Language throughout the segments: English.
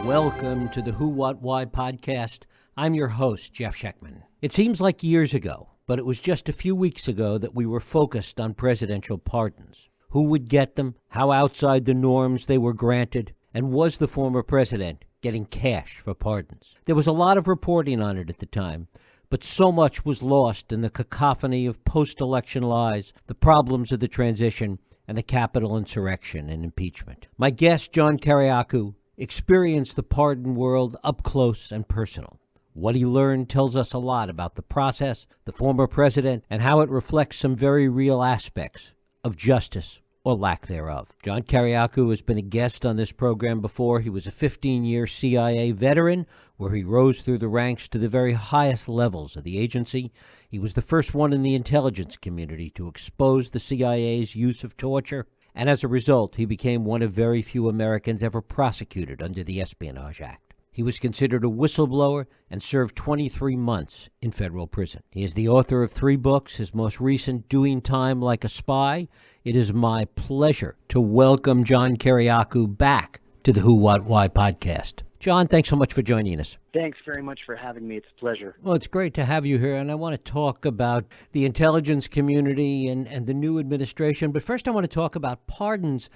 Welcome to the Who, What, Why podcast. I'm your host, Jeff Schechtman. It seems like years ago, but it was just a few weeks ago that we were focused on presidential pardons. Who would get them, how outside the norms they were granted, and was the former president getting cash for pardons? There was a lot of reporting on it at the time, but so much was lost in the cacophony of post-election lies, the problems of the transition, and the Capitol insurrection and impeachment. My guest, John Kiriakou, experienced the pardon world up close and personal. What he learned tells us a lot about the process, the former president, and how it reflects some very real aspects of justice or lack thereof. John Kiriakou has been a guest on this program before. He was a 15-year CIA veteran where he rose through the ranks to the very highest levels of the agency. He was the first one in the intelligence community to expose the CIA's use of torture. And as a result, he became one of very few Americans ever prosecuted under the Espionage Act. He was considered a whistleblower and served 23 months in federal prison. He is the author of 3 books, his most recent, Doing Time Like a Spy. It is my pleasure to welcome John Kiriakou back to the Who, What, Why podcast. John, thanks so much for joining us. Thanks very much for having me. It's a pleasure. Well, it's great to have you here, and I want to talk about the intelligence community and the new administration. But first, I want to talk about pardons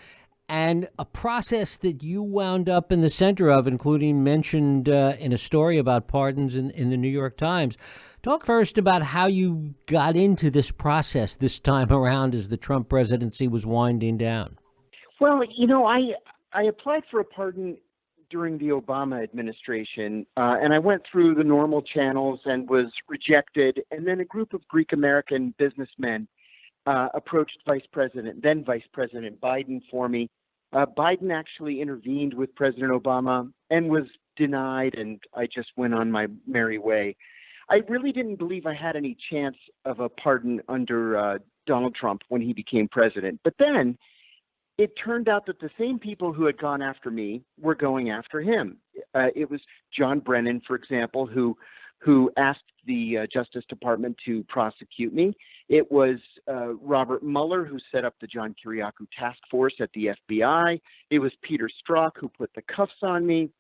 and a process that you wound up in the center of, including mentioned in a story about pardons in the New York Times. Talk first about how you got into this process this time around as the Trump presidency was winding down. Well, you know, I applied for a pardon during the Obama administration, and I went through the normal channels and was rejected. And then a group of Greek-American businessmen approached then Vice President Biden for me. Biden actually intervened with President Obama and was denied, and I just went on my merry way. I really didn't believe I had any chance of a pardon under Donald Trump when he became president. But then it turned out that the same people who had gone after me were going after him. It was John Brennan, for example, who asked the Justice Department to prosecute me. It was Robert Mueller, who set up the John Kiriakou task force at the FBI. It was Peter Strzok, who put the cuffs on me.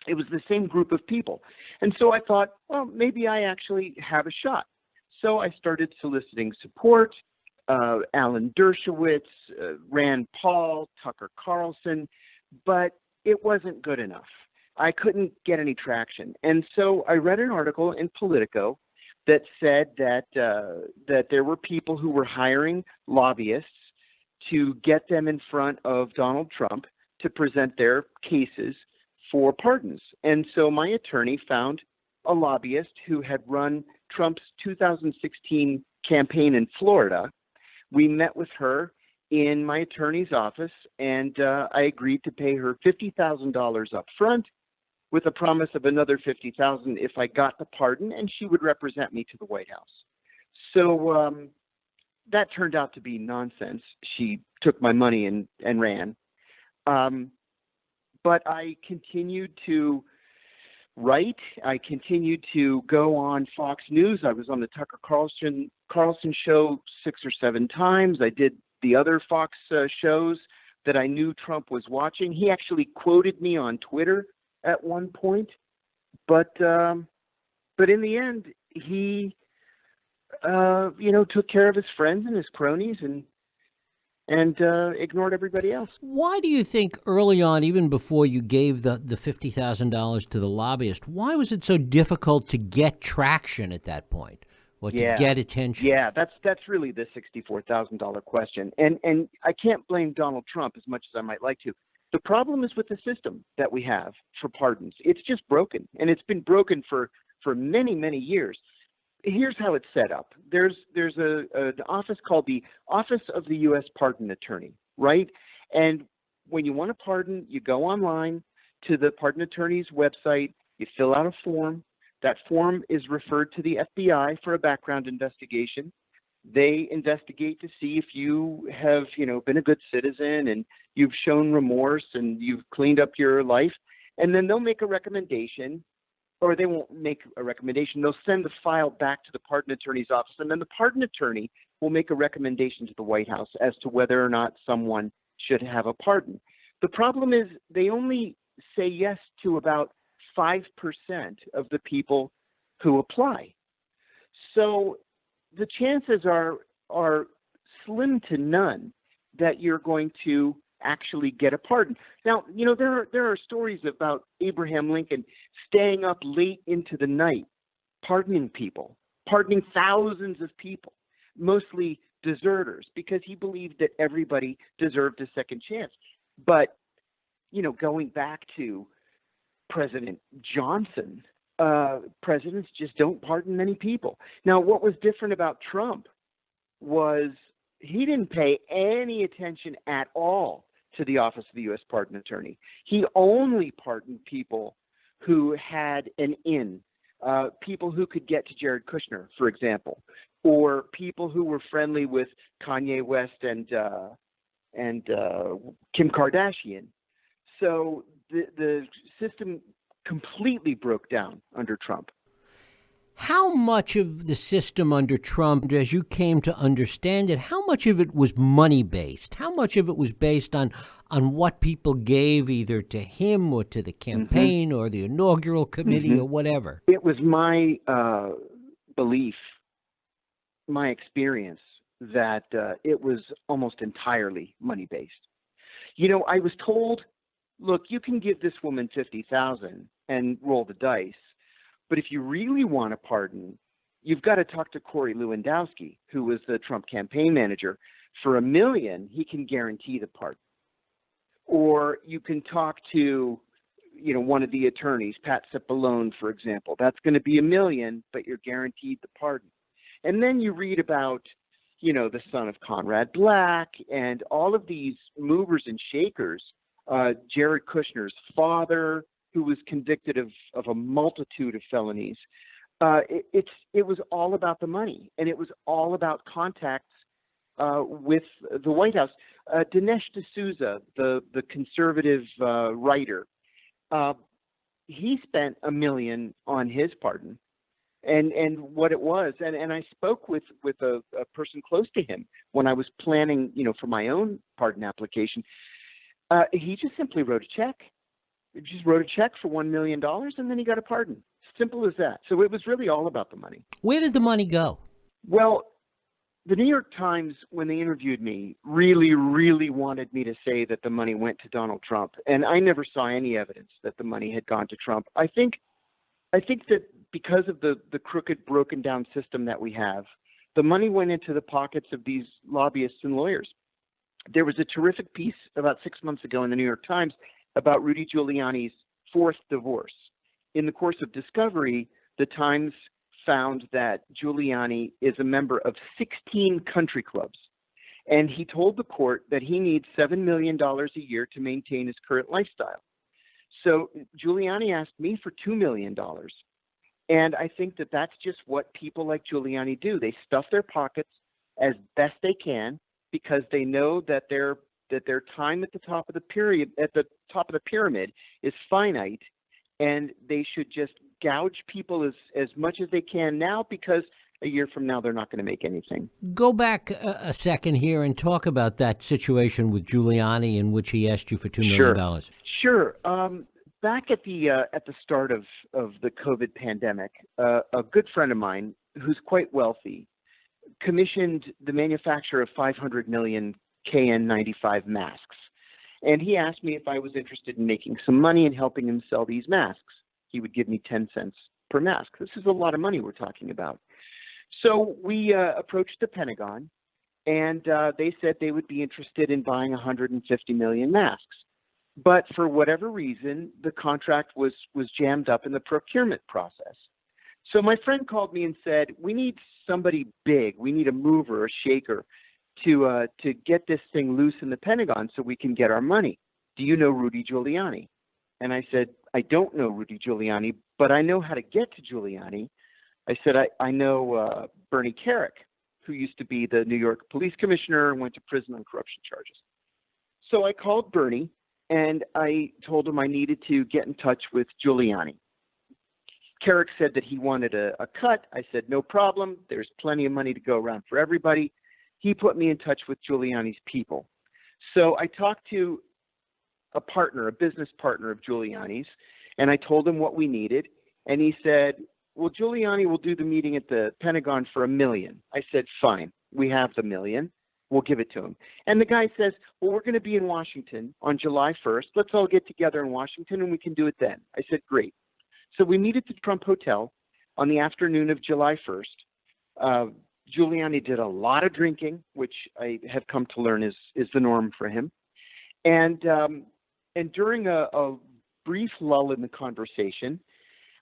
It was the same group of people. And so I thought, well, maybe I actually have a shot. So I started soliciting support. Alan Dershowitz, Rand Paul, Tucker Carlson, but it wasn't good enough. I couldn't get any traction. And so I read an article in Politico that said that there were people who were hiring lobbyists to get them in front of Donald Trump to present their cases for pardons. And so my attorney found a lobbyist who had run Trump's 2016 campaign in Florida. We met with her in my attorney's office, and I agreed to pay her $50,000 up front with a promise of another $50,000 if I got the pardon, and she would represent me to the White House. So that turned out to be nonsense. She took my money and ran. But I continued to write. I continued to go on Fox News. I was on the Tucker Carlson show 6 or 7 times. I did the other Fox shows that I knew Trump was watching. He actually quoted me on Twitter at one point, but in the end, he took care of his friends and his cronies and ignored everybody else. Why do you think early on, even before you gave the $50,000 to the lobbyist, why was it so difficult to get traction at that point or to get attention? Yeah, that's really the $64,000 question. And I can't blame Donald Trump as much as I might like to. The problem is with the system that we have for pardons. It's just broken, and it's been broken for many, many years. Here's how it's set up. There's an office called the Office of the U.S. Pardon Attorney, right? And when you want a pardon, you go online to the pardon attorney's website, you fill out a form. That form is referred to the FBI for a background investigation. They investigate to see if you have, been a good citizen and you've shown remorse and you've cleaned up your life. And then they'll make a recommendation, or they won't make a recommendation. They'll send the file back to the pardon attorney's office, and then the pardon attorney will make a recommendation to the White House as to whether or not someone should have a pardon. The problem is they only say yes to about 5% of the people who apply. So the chances are slim to none that you're going to actually get a pardon. Now, there are stories about Abraham Lincoln staying up late into the night, pardoning thousands of people, mostly deserters, because he believed that everybody deserved a second chance. But, going back to President Johnson, presidents just don't pardon many people. Now, what was different about Trump was he didn't pay any attention at all to the office of the U.S. Pardon Attorney. He only pardoned people who had an in, people who could get to Jared Kushner, for example, or people who were friendly with Kanye West and Kim Kardashian. So the system completely broke down under Trump. How much of the system under Trump, as you came to understand it, how much of it was money-based? How much of it was based on what people gave either to him or to the campaign or the inaugural committee or whatever? It was my belief, my experience, that it was almost entirely money-based. I was told, look, you can give this woman $50,000 and roll the dice. But if you really want a pardon, you've got to talk to Corey Lewandowski, who was the Trump campaign manager. For $1 million, he can guarantee the pardon. Or you can talk to, one of the attorneys, Pat Cipollone, for example. That's going to be $1 million, but you're guaranteed the pardon. And then you read about, the son of Conrad Black and all of these movers and shakers, Jared Kushner's father, who was convicted of a multitude of felonies. It was all about the money, and it was all about contacts with the White House. Dinesh D'Souza, the conservative writer, he spent $1 million on his pardon, and what it was. And I spoke with a person close to him when I was planning, for my own pardon application. He just simply wrote a check. He just wrote a check for $1 million, and then he got a pardon. Simple as that. So it was really all about the money. Where did the money go? Well, the New York Times, when they interviewed me, really, really wanted me to say that the money went to Donald Trump. And I never saw any evidence that the money had gone to Trump. I think that because of the crooked, broken down system that we have, the money went into the pockets of these lobbyists and lawyers. There was a terrific piece about 6 months ago in the New York Times about Rudy Giuliani's fourth divorce. In the course of discovery, the Times found that Giuliani is a member of 16 country clubs. And he told the court that he needs $7 million a year to maintain his current lifestyle. So Giuliani asked me for $2 million. And I think that that's just what people like Giuliani do. They stuff their pockets as best they can because they know that their time at the top of the pyramid is finite, and they should just gouge people as much as they can now, because a year from now they're not going to make anything. Go back a second here and talk about that situation with Giuliani in which he asked you for $2 million. Sure. Back at the start of the COVID pandemic, a good friend of mine who's quite wealthy commissioned the manufacture of 500 million KN95 masks. And he asked me if I was interested in making some money and helping him sell these masks. He would give me 10 cents per mask. This is a lot of money we're talking about. So we approached the Pentagon, and they said they would be interested in buying 150 million masks. But for whatever reason, the contract was jammed up in the procurement process. So my friend called me and said, we need somebody big. We need a mover, a shaker, to get this thing loose in the Pentagon so we can get our money. Do you know Rudy Giuliani? And I said, I don't know Rudy Giuliani, but I know how to get to Giuliani. I said, I know Bernie Kerik, who used to be the New York police commissioner and went to prison on corruption charges. So I called Bernie, and I told him I needed to get in touch with Giuliani. Kerik said that he wanted a cut. I said, no problem. There's plenty of money to go around for everybody. He put me in touch with Giuliani's people. So I talked to a business partner of Giuliani's, and I told him what we needed, and he said, well, Giuliani will do the meeting at the Pentagon for $1 million. I said, fine, we have the $1 million. We'll give it to him. And the guy says, well, we're going to be in Washington on July 1st. Let's all get together in Washington and we can do it then. I said, great. So we meet at the Trump Hotel on the afternoon of July 1st. Giuliani did a lot of drinking, which I have come to learn is the norm for him. And during a brief lull in the conversation,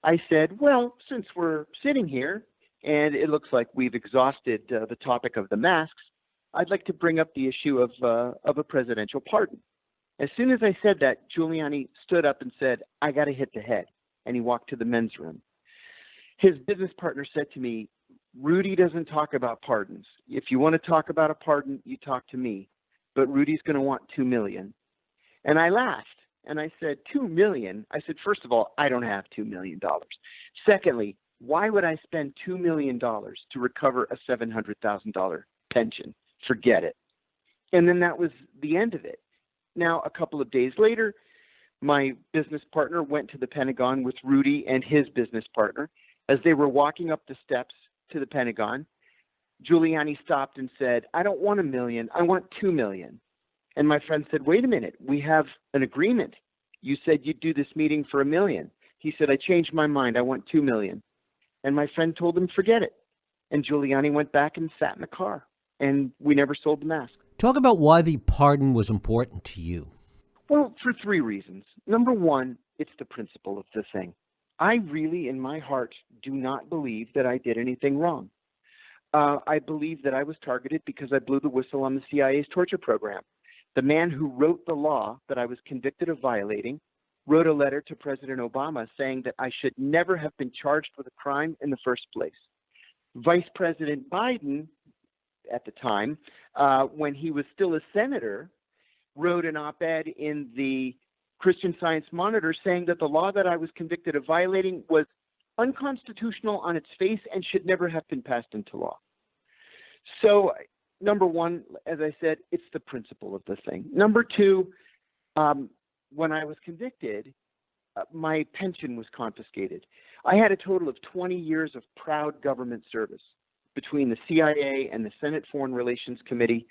I said, well, since we're sitting here and it looks like we've exhausted the topic of the masks, I'd like to bring up the issue of a presidential pardon. As soon as I said that, Giuliani stood up and said, I got to hit the head. And he walked to the men's room. His business partner said to me, Rudy doesn't talk about pardons. If you want to talk about a pardon, you talk to me. But Rudy's going to want $2 million. And I laughed. And I said, $2 million? I said, first of all, I don't have $2 million. Secondly, why would I spend $2 million to recover a $700,000 pension? Forget it. And then that was the end of it. Now, a couple of days later, my business partner went to the Pentagon with Rudy and his business partner. As they were walking up the steps to the Pentagon, Giuliani stopped and said, I don't want $1 million, I want $2 million. And my friend said, wait a minute, we have an agreement. You said you'd do this meeting for $1 million. He said, I changed my mind, I want $2 million. And my friend told him, forget it. And Giuliani went back and sat in the car. And we never sold the mask. Talk about why the pardon was important to you. Well, for 3 reasons. Number one, it's the principle of the thing. I really, in my heart, do not believe that I did anything wrong. I believe that I was targeted because I blew the whistle on the CIA's torture program. The man who wrote the law that I was convicted of violating wrote a letter to President Obama saying that I should never have been charged with a crime in the first place. Vice President Biden, at the time, when he was still a senator, wrote an op-ed in the Christian Science Monitor saying that the law that I was convicted of violating was unconstitutional on its face and should never have been passed into law. So, number one, as I said, it's the principle of the thing. Number two, when I was convicted, my pension was confiscated. I had a total of 20 years of proud government service between the CIA and the Senate Foreign Relations Committee.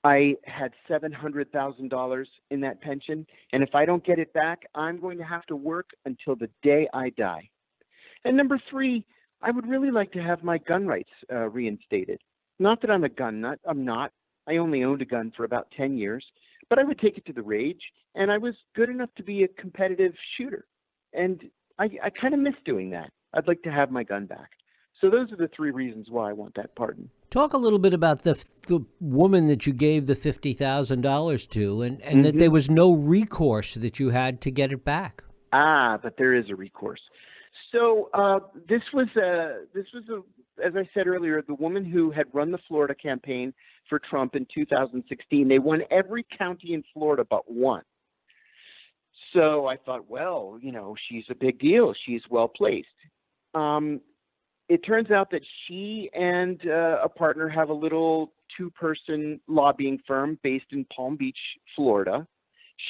I had $700,000 in that pension, and if I don't get it back, I'm going to have to work until the day I die. And number three, I would really like to have my gun rights reinstated. Not that I'm a gun nut. I'm not. I only owned a gun for about 10 years, but I would take it to the rage, and I was good enough to be a competitive shooter. And I kind of miss doing that. I'd like to have my gun back. So those are the 3 reasons why I want that pardon. Talk a little bit about the woman that you gave the $50,000 to, and that there was no recourse that you had to get it back. But there is a recourse. So this was as I said earlier, the woman who had run the Florida campaign for Trump in 2016. They won every county in Florida but one. So I thought, well, she's a big deal. She's well placed. It turns out that she and a partner have a little 2-person lobbying firm based in Palm Beach, Florida.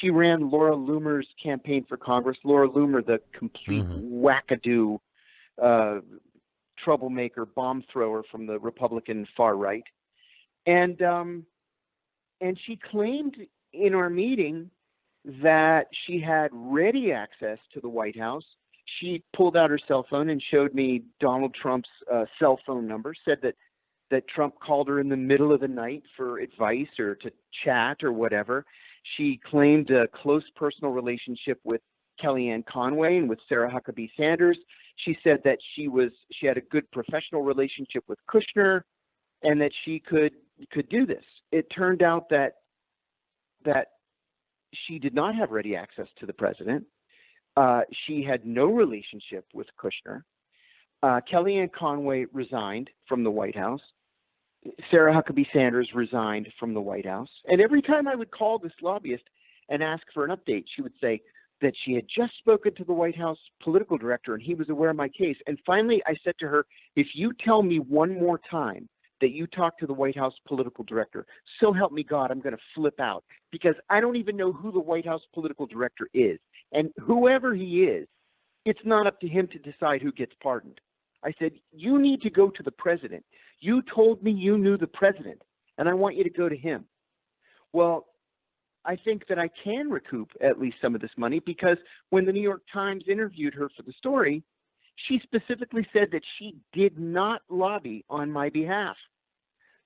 She ran Laura Loomer's campaign for Congress. Laura Loomer, the complete wackadoo troublemaker, bomb thrower from the Republican far right. And she claimed in our meeting that she had ready access to the White House. She pulled out her cell phone and showed me Donald Trump's cell phone number, said that Trump called her in the middle of the night for advice or to chat or whatever. She claimed a close personal relationship with Kellyanne Conway and with Sarah Huckabee Sanders. She said that she had a good professional relationship with Kushner and that she could do this. It turned out that she did not have ready access to the president. She had no relationship with Kushner. Kellyanne Conway resigned from the White House. Sarah Huckabee Sanders resigned from the White House. And every time I would call this lobbyist and ask for an update, she would say that she had just spoken to the White House political director and he was aware of my case. And finally, I said to her, if you tell me one more time that you talk to the White House political director. So help me God, I'm going to flip out because I don't even know who the White House political director is. And whoever he is, it's not up to him to decide who gets pardoned. I said, you need to go to the president. You told me you knew the president, and I want you to go to him. Well, I think that I can recoup at least some of this money because when the New York Times interviewed her for the story, she specifically said that she did not lobby on my behalf,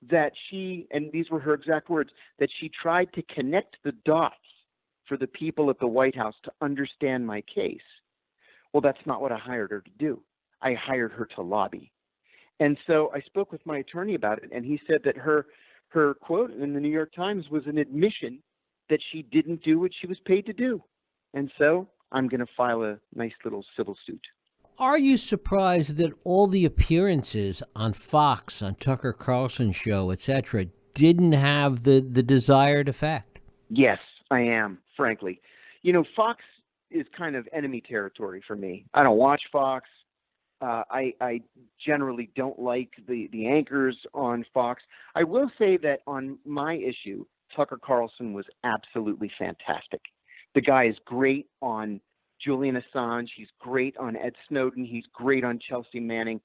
that she, and these were her exact words, that she tried to connect the dots for the people at the White House to understand my case. Well, that's not what I hired her to do. I hired her to lobby. And so I spoke with my attorney about it, and he said that her quote in the New York Times was an admission that she didn't do what she was paid to do. And so I'm going to file a nice little civil suit. Are you surprised that all the appearances on Fox, on Tucker Carlson's show, etc., didn't have the desired effect? Yes, I am, frankly. You know, Fox is kind of enemy territory for me. I don't watch Fox. I generally don't like the anchors on Fox. I will say that on my issue, Tucker Carlson was absolutely fantastic. The guy is great on Julian Assange. He's great on Ed Snowden. He's great on Chelsea Manning.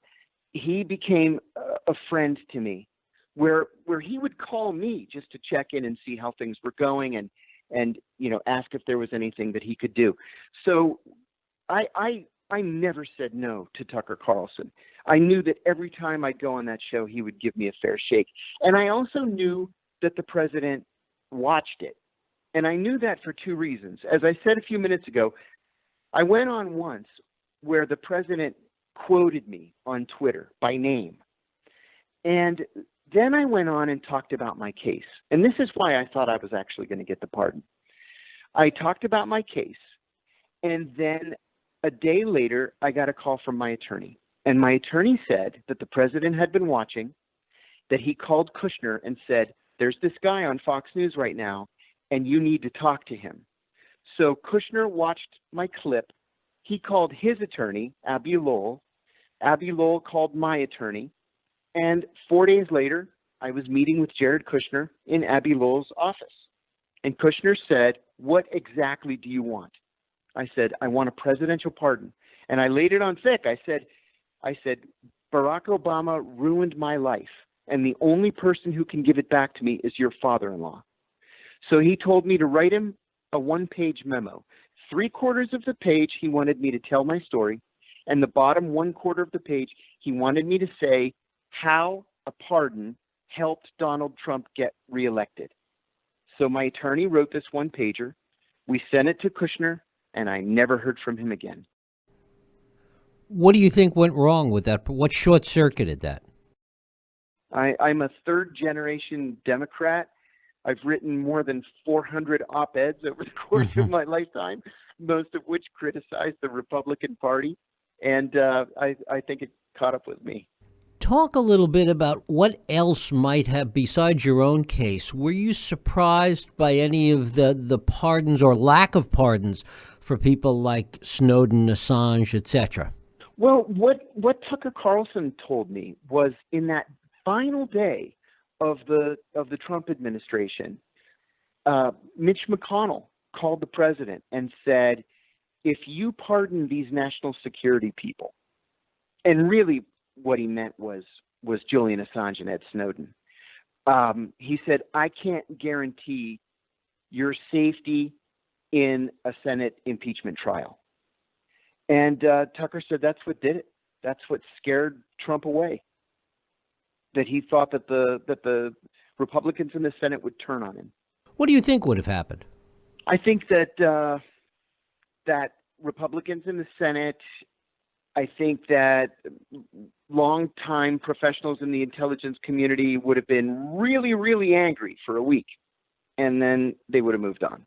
He became a friend to me, where he would call me just to check in and see how things were going and you know, ask if there was anything that he could do. So I never said no to Tucker Carlson. I knew that every time I'd go on that show, he would give me a fair shake. And I also knew that the president watched it. And I knew that for two reasons. As I said a few minutes ago, I went on once where the president quoted me on Twitter by name. And then I went on and talked about my case. And this is why I thought I was actually going to get the pardon. I talked about my case, and then a day later, I got a call from my attorney. And my attorney said that the president had been watching, that he called Kushner and said, there's this guy on Fox News right now, and you need to talk to him. So Kushner watched my clip. He called his attorney, Abby Lowell. Abby Lowell called my attorney. And 4 days later, I was meeting with Jared Kushner in Abby Lowell's office. And Kushner said, what exactly do you want? I said, I want a presidential pardon. And I laid it on thick. I said, Barack Obama ruined my life, and the only person who can give it back to me is your father-in-law. So he told me to write him a one-page memo. 3/4 of the page, he wanted me to tell my story, and the bottom 1/4 of the page, he wanted me to say how a pardon helped Donald Trump get reelected. So my attorney wrote this one-pager. We sent it to Kushner, and I never heard from him again. What do you think went wrong with that? What short-circuited that? I'm a third-generation Democrat. I've written more than 400 op-eds over the course of my lifetime, most of which criticize the Republican Party, and I think it caught up with me. Talk a little bit about what else might have, besides your own case. Were you surprised by any of the pardons or lack of pardons for people like Snowden, Assange, etc.? Well, what Tucker Carlson told me was in that final day of the Trump administration, Mitch McConnell called the president and said, if you pardon these national security people, and really what he meant was Julian Assange and Ed Snowden. He said, I can't guarantee your safety in a Senate impeachment trial. And Tucker said that's what did it. That's what scared Trump away. That he thought that the Republicans in the Senate would turn on him. What do you think would have happened? I think that that Republicans in the Senate, I think that longtime professionals in the intelligence community would have been really, really angry for a week, and then they would have moved on.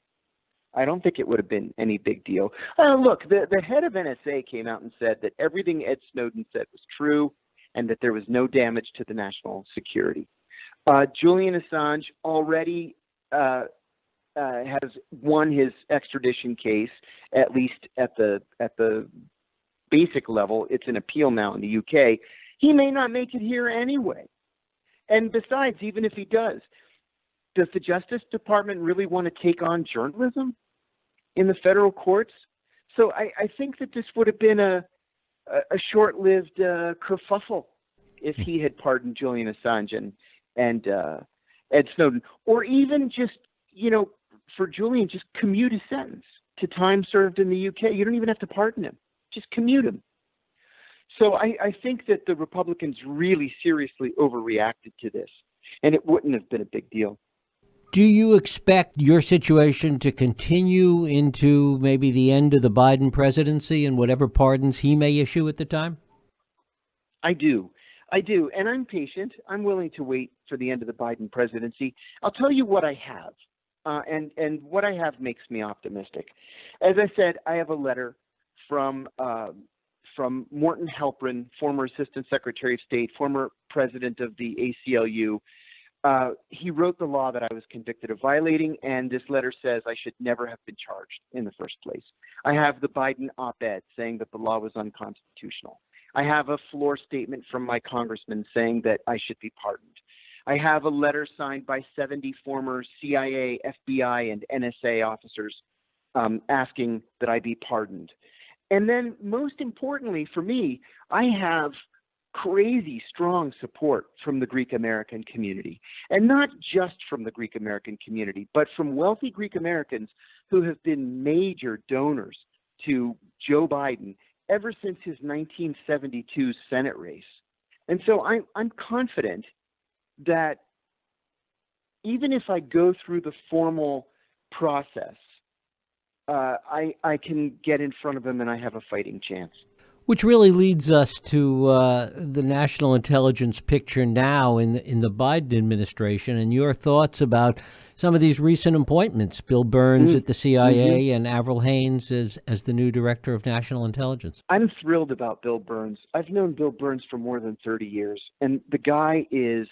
I don't think it would have been any big deal. Look, the head of NSA came out and said that everything Ed Snowden said was true and that there was no damage to the national security. Julian Assange already has won his extradition case, at least at the basic level. It's an appeal now in the UK. He may not make it here anyway. And besides, even if he does the Justice Department really want to take on journalism in the federal courts? So I think that this would have been a short-lived kerfuffle if he had pardoned Julian Assange and Ed Snowden, or even just, for Julian, just commute his sentence to time served in the UK. You don't even have to pardon him. Just commute him. So I think that the Republicans really seriously overreacted to this, and it wouldn't have been a big deal. Do you expect your situation to continue into maybe the end of the Biden presidency and whatever pardons he may issue at the time? I do. And I'm patient. I'm willing to wait for the end of the Biden presidency. I'll tell you what I have. And what I have makes me optimistic. As I said, I have a letter from Morton Halperin, former Assistant Secretary of State, former president of the ACLU. He wrote the law that I was convicted of violating, and this letter says I should never have been charged in the first place. I have the Biden op-ed saying that the law was unconstitutional. I have a floor statement from my congressman saying that I should be pardoned. I have a letter signed by 70 former CIA, FBI, and NSA officers asking that I be pardoned. And then most importantly for me, I have crazy strong support from the Greek American community. And not just from the Greek American community, but from wealthy Greek Americans who have been major donors to Joe Biden ever since his 1972 Senate race. And so I'm confident that even if I go through the formal process, I can get in front of him and I have a fighting chance. Which really leads us to the national intelligence picture now in the Biden administration, and your thoughts about some of these recent appointments, Bill Burns at the CIA and Avril Haynes as the new director of national intelligence. I'm thrilled about Bill Burns. I've known Bill Burns for more than 30 years, and the guy is,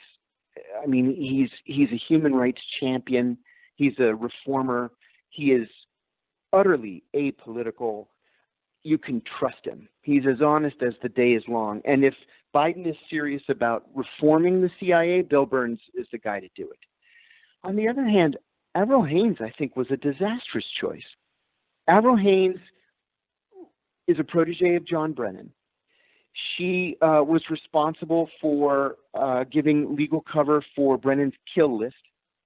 he's a human rights champion. He's a reformer. He is utterly apolitical. You can trust him. He's as honest as the day is long. And if Biden is serious about reforming the CIA, Bill Burns is the guy to do it. On the other hand, Avril Haynes, I think, was a disastrous choice. Avril Haynes is a protege of John Brennan. She was responsible for giving legal cover for Brennan's kill list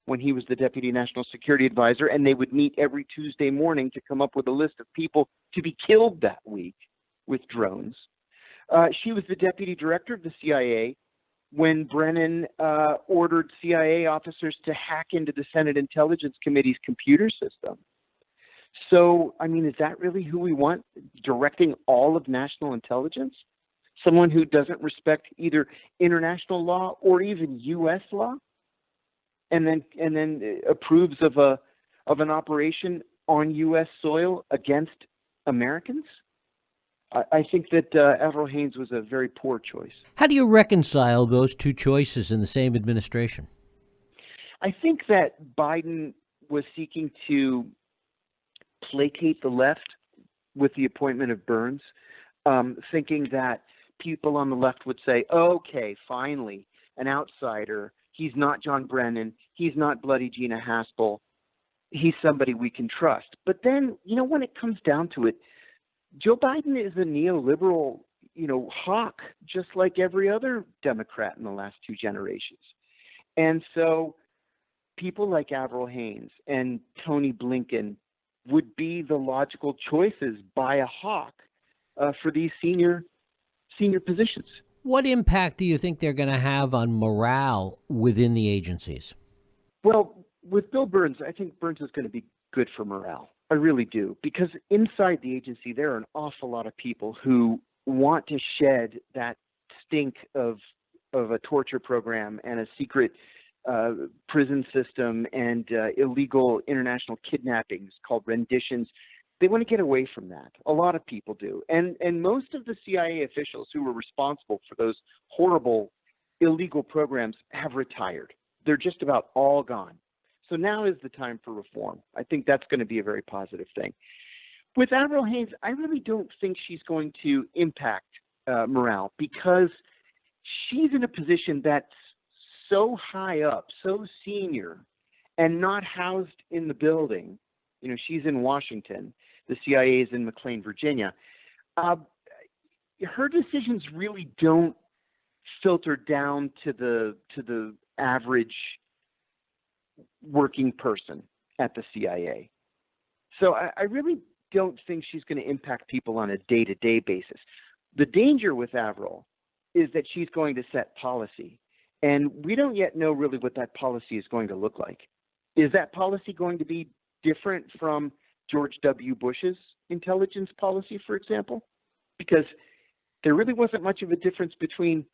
when he was the Deputy National Security Advisor, and they would meet every Tuesday morning to come up with a list of people to be killed that week with drones. She was the Deputy Director of the CIA when Brennan ordered CIA officers to hack into the Senate Intelligence Committee's computer system. So, is that really who we want directing all of national intelligence? Someone who doesn't respect either international law or even U.S. law? And then approves of an operation on U.S. soil against Americans? I think that Avril Haynes was a very poor choice. How do you reconcile those two choices in the same administration? I think that Biden was seeking to placate the left with the appointment of Burns, thinking that people on the left would say, okay, finally, an outsider. He's not John Brennan. He's not bloody Gina Haspel. He's somebody we can trust. But then, when it comes down to it, Joe Biden is a neoliberal, hawk, just like every other Democrat in the last two generations. And so people like Avril Haynes and Tony Blinken would be the logical choices by a hawk for these senior positions. What impact do you think they're going to have on morale within the agencies? Well, with Bill Burns, I think Burns is going to be good for morale. I really do. Because inside the agency, there are an awful lot of people who want to shed that stink of a torture program and a secret prison system and illegal international kidnappings called renditions. They want to get away from that. A lot of people do. And most of the CIA officials who were responsible for those horrible illegal programs have retired. They're just about all gone. So now is the time for reform. I think that's going to be a very positive thing. With Avril Haynes, I really don't think she's going to impact morale because she's in a position that's so high up, so senior, and not housed in the building. You know, she's in Washington. The CIA is in McLean, Virginia. Her decisions really don't filter down to the average working person at the CIA. So I really don't think she's going to impact people on a day-to-day basis. The danger with Avril is that she's going to set policy, and we don't yet know really what that policy is going to look like. Is that policy going to be different from George W. Bush's intelligence policy, for example? Because there really wasn't much of a difference between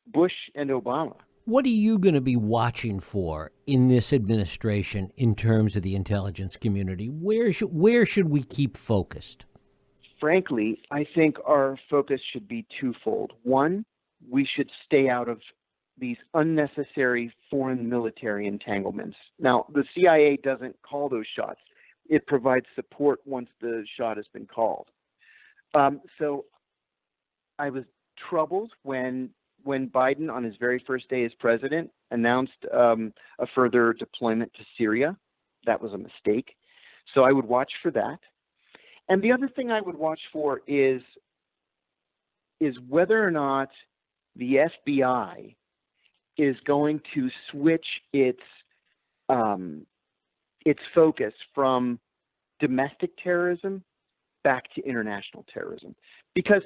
Bush and Obama. What are you going to be watching for in this administration in terms of the intelligence community? Where should we keep focused? Frankly, I think our focus should be twofold. One, we should stay out of these unnecessary foreign military entanglements. Now, the CIA doesn't call those shots. It provides support once the shot has been called. So I was troubled when Biden, on his very first day as president, announced a further deployment to Syria. That was a mistake. So I would watch for that. And the other thing I would watch for is whether or not the FBI is going to switch its focus from domestic terrorism back to international terrorism. Because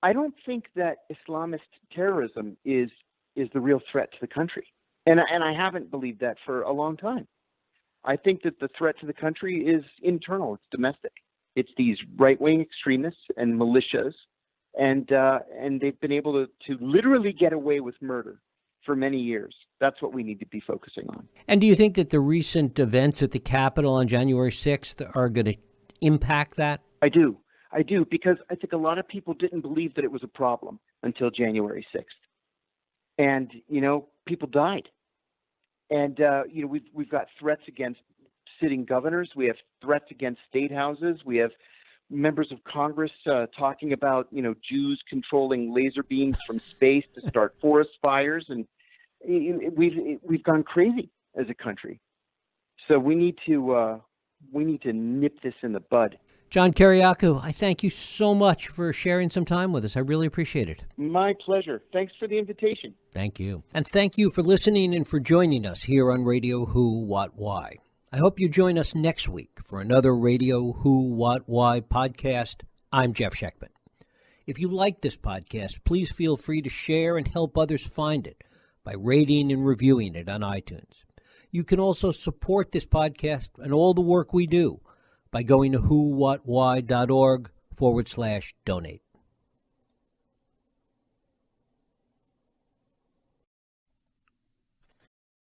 I don't think that Islamist terrorism is the real threat to the country. And I haven't believed that for a long time. I think that the threat to the country is internal, it's domestic. It's these right-wing extremists and militias, and they've been able to literally get away with murder for many years. That's what we need to be focusing on. And do you think that the recent events at the Capitol on January 6th are going to impact that? I do, because I think a lot of people didn't believe that it was a problem until January 6th. And, people died. And, we've got threats against sitting governors. We have threats against state houses. We have members of Congress talking about, Jews controlling laser beams from space to start forest fires. And we've gone crazy as a country. So we need to nip this in the bud. John Kiriakou, I thank you so much for sharing some time with us. I really appreciate it. My pleasure. Thanks for the invitation. Thank you. And thank you for listening and for joining us here on Radio Who, What, Why. I hope you join us next week for another Radio Who, What, Why podcast. I'm Jeff Sheckman. If you like this podcast, please feel free to share and help others find it by rating and reviewing it on iTunes. You can also support this podcast and all the work we do by going to whowhatwhy.org/donate.